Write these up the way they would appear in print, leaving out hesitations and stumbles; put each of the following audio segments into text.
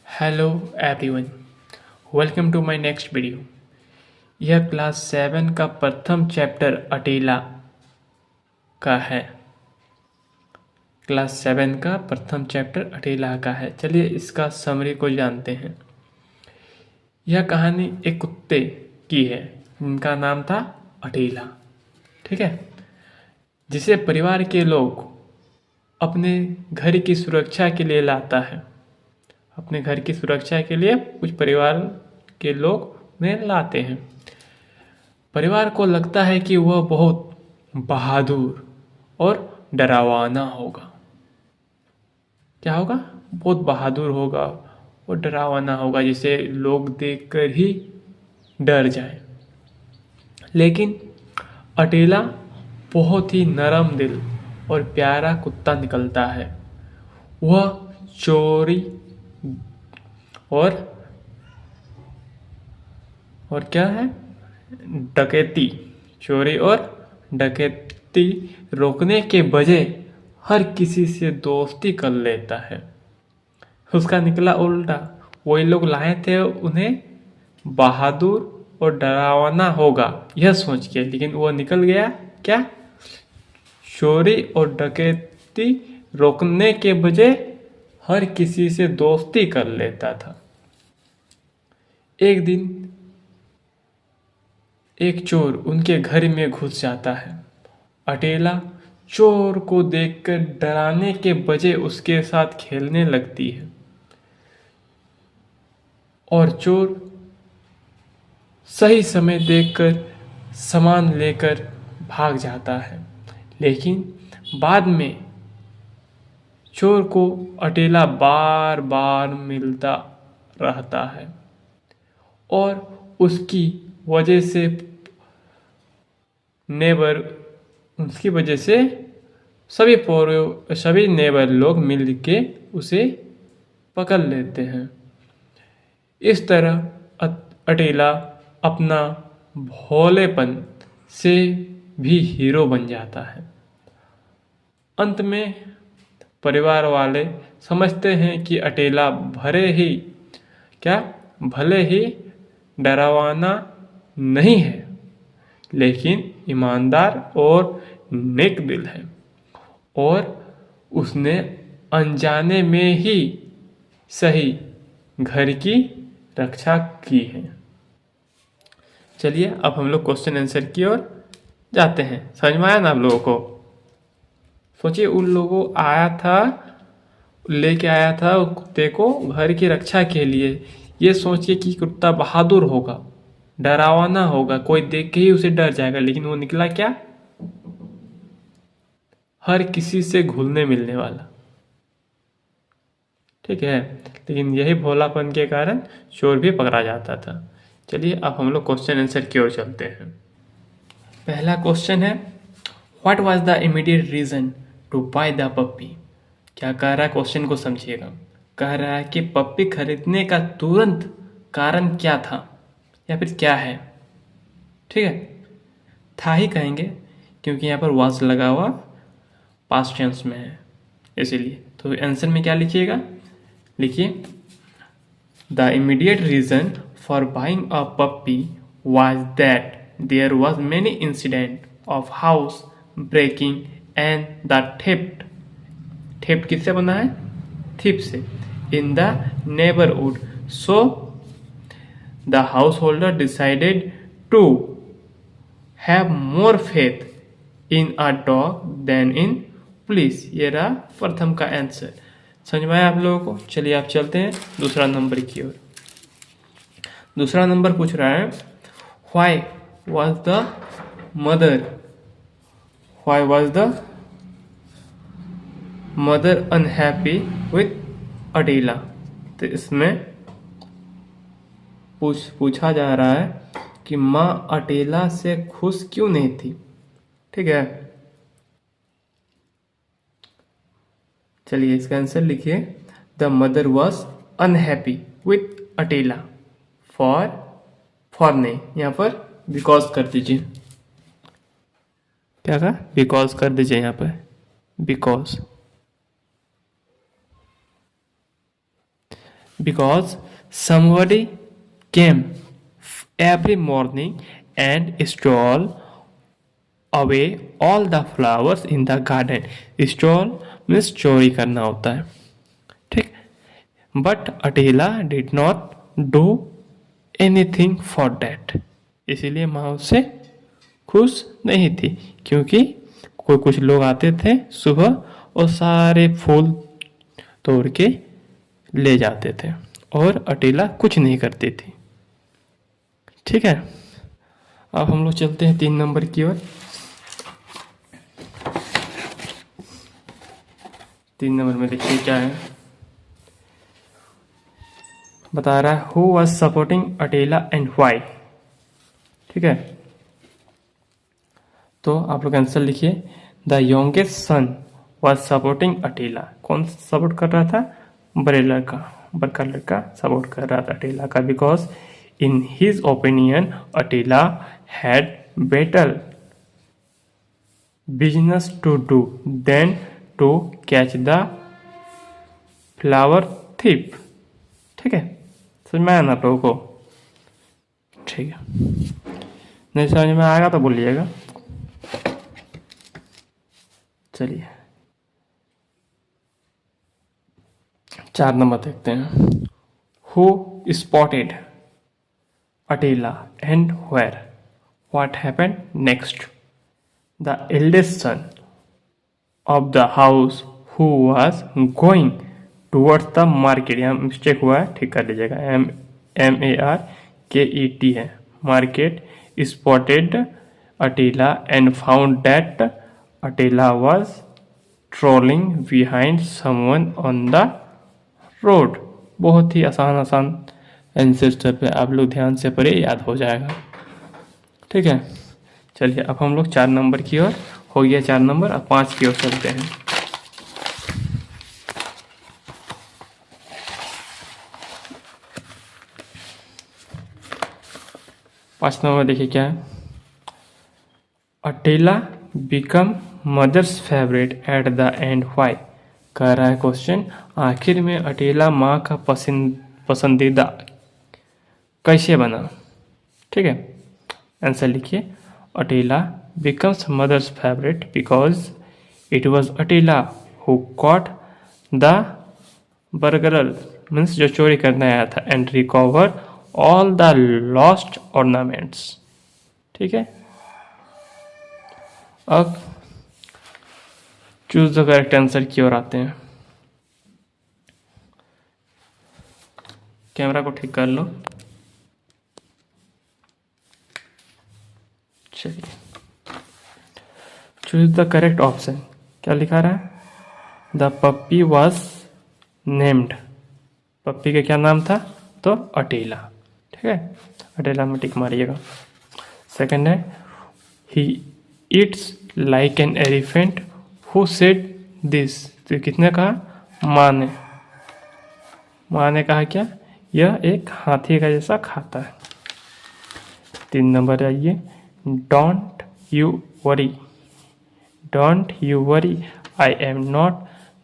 Hello everyone, welcome to my next video. यह class 7 का प्रथम चैप्टर अटेला का है। क्लास 7 का प्रथम चैप्टर अटेला का है। चलिए इसका समरी को जानते हैं। यह कहानी एक कुत्ते की है जिनका नाम था अटेला। ठीक है, जिसे परिवार के लोग अपने घर की सुरक्षा के लिए लाता है। अपने घर की सुरक्षा के लिए कुछ परिवार के लोग उन्हें लाते हैं। परिवार को लगता है कि वह बहुत बहादुर और डरावाना होगा। क्या होगा? बहुत बहादुर होगा और डरावाना होगा, जिसे लोग देखकर ही डर जाए। लेकिन अटेला बहुत ही नरम दिल और प्यारा कुत्ता निकलता है। वह चोरी और क्या है, डकैती, चोरी और डकैती रोकने के बजाय हर किसी से दोस्ती कर लेता है। उसका निकला उल्टा। वही लोग लाए थे उन्हें बहादुर और डरावना होगा यह सोच के, लेकिन वो निकल गया क्या? चोरी और डकैती रोकने के बजाय हर किसी से दोस्ती कर लेता था। एक दिन एक चोर उनके घर में घुस जाता है। अटेला चोर को देखकर डराने के बजाय उसके साथ खेलने लगती है और चोर सही समय देखकर सामान लेकर भाग जाता है। लेकिन बाद में चोर को अटेला बार बार मिलता रहता है और उसकी वजह से सभी नेबर लोग मिल के उसे पकड़ लेते हैं। इस तरह अटेला अपना भोलेपन से भी हीरो बन जाता है। अंत में परिवार वाले समझते हैं कि अटेला भले ही डरावाना नहीं है, लेकिन ईमानदार और नेक दिल है और उसने अनजाने में ही सही घर की रक्षा की है। चलिए अब हम लोग क्वेश्चन आंसर की ओर जाते हैं। समझ में आया ना आप लोगों को? सोचिए, उन लोगों लेके आया था कुत्ते को घर की रक्षा के लिए, ये सोच के कि कुत्ता बहादुर होगा, डरावना होगा, कोई देख के ही उसे डर जाएगा। लेकिन वो निकला क्या? हर किसी से घुलने मिलने वाला। ठीक है, लेकिन यही भोलापन के कारण चोर भी पकड़ा जाता था। चलिए अब हम लोग क्वेश्चन आंसर की ओर चलते हैं। पहला क्वेश्चन है, what was the immediate reason to buy the puppy? क्या कह रहा है, क्वेश्चन को समझिएगा। कह रहा है कि पप्पी खरीदने का तुरंत कारण क्या था या फिर क्या है। ठीक है, था ही कहेंगे क्योंकि यहाँ पर वाज लगा हुआ पास्ट टेंस में है, इसीलिए। तो आंसर में क्या लिखिएगा? लिखिए, the immediate reason for buying a puppy was that there was many incident of house breaking and the theft. Theft किससे बना है? थिप से। In the neighbourhood, so the house holder decided to have more faith in a dog than in police. ये रहा प्रथम का answer. समझ में आया आप लोगों को? चलिए आप चलते हैं दूसरा नंबर की ओर। दूसरा नंबर पूछ रहा है, why was the mother unhappy with Attila? तो इसमें पूछा जा रहा है कि माँ अटेला से खुश क्यों नहीं थी। ठीक है, चलिए इसका आंसर लिखिए, the mother was unhappy with Attila. For नहीं, यहाँ पर बिकॉज कर दीजिए। क्या कहा? बिकॉज कर दीजिए यहाँ पर, because. because somebody came every morning and stole away all the flowers in the garden. Stole means चोरी करना होता है, ठीक. But Attila did not do anything for that. इसीलिए माँ उससे खुश नहीं थी, क्योंकि कुछ लोग आते थे सुबह और सारे फूल तोड़ के ले जाते थे और अटीला कुछ नहीं करती थी. ठीक है, अब हम लोग चलते हैं 3 नंबर की ओर. 3 नंबर में देखिए क्या है, बता रहा है who was supporting Attila and why. ठीक है, तो आप लोग आंसर लिखिए. The youngest son was supporting Attila. कौन सपोर्ट कर रहा था? बड़े लड़का, बड़का लड़का सपोर्ट कर रहा था अटीला का, because in his opinion Attila had better business to do than to catch the flower thief. ठीक है, समझ में आया ना आप लोगों को? ठीक है, नहीं समझ में आएगा तो बोलिएगा. चलिए 4 नंबर देखते हैं. Who spotted Attila and where? What happened next? The eldest son of the house who was going towards the market. यहाँ मिस्टेक हुआ है, ठीक कर लीजिएगा. MARKET है, market. Spotted Attila and found that Attila was trolling behind someone on the road. बहुत ही आसान answer पे आप लोग ध्यान से पढ़े, याद हो जाएगा. ठीक है, चलिए अब हम लोग 4 नंबर की ओर, हो गया 4 नंबर. अब 5 की ओर चलते हैं. 5 नंबर देखिए क्या है. Attila become mother's favourite at the end why. कह रहा है क्वेश्चन, आखिर में अटीला माँ का पसंदीदा कैसे बना. ठीक है, आंसर लिखिए. Attila becomes mother's favourite because it was Attila who caught the burglar, means जो चोरी करने आया था, and recover all the lost ornaments. ठीक है, अब चूज द करेक्ट आंसर की ओर आते हैं. कैमरा को ठीक कर लो. चलिए, चूज द करेक्ट ऑप्शन. क्या लिखा रहा है? The puppy was named. Puppy का क्या नाम था? तो अटीला. ठीक है, अटीला में टिक मारिएगा. सेकंड है, he eats like an elephant. Who said this? तो किसने कहा? माँ ने. माँ ने कहा क्या? यह एक हाथी का जैसा खाता है. 3 नंबर आइए. Don't you worry. Don't you worry, I am not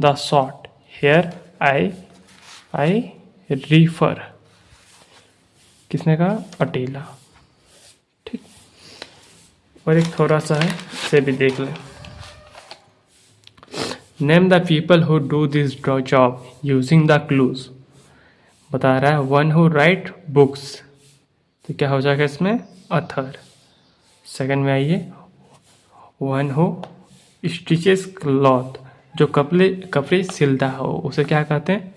the short here I refer. किसने कहा? अटीला. ठीक, और एक थोड़ा सा है, इसे भी देख लें. Name the people who do this job using the clues. बता रहा है वन हु राइट बुक्स. तो क्या हो जाएगा इसमें? अथर. सेकंड में आइए, वन हु स्टिचेस क्लॉथ. जो कपड़े सिलता हो उसे क्या कहते हैं?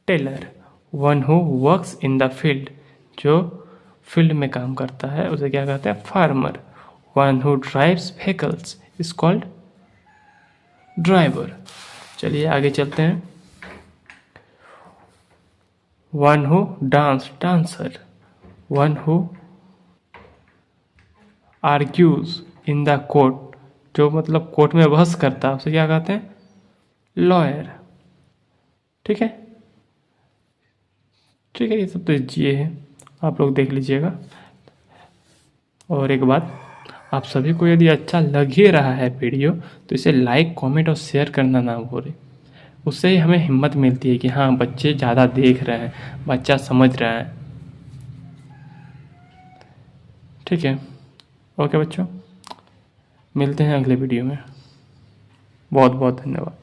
Tailor. One who works in the field. जो फील्ड में काम करता है उसे क्या कहते हैं? Farmer. One who drives vehicles is called driver. चलिए आगे चलते हैं. One who dancer. One who argues in the court. जो मतलब कोर्ट में बहस करता है उसे क्या कहते हैं? लॉयर. ठीक है, ठीक है, ये सब तो ये है, आप लोग देख लीजिएगा. और एक बात, आप सभी को यदि अच्छा लग ही रहा है वीडियो तो इसे लाइक, कमेंट और शेयर करना ना भूलें. उससे ही हमें हिम्मत मिलती है कि हाँ बच्चे ज़्यादा देख रहे हैं, बच्चा समझ रहा है। ठीक है, ओके बच्चों, मिलते हैं अगले वीडियो में। बहुत बहुत धन्यवाद।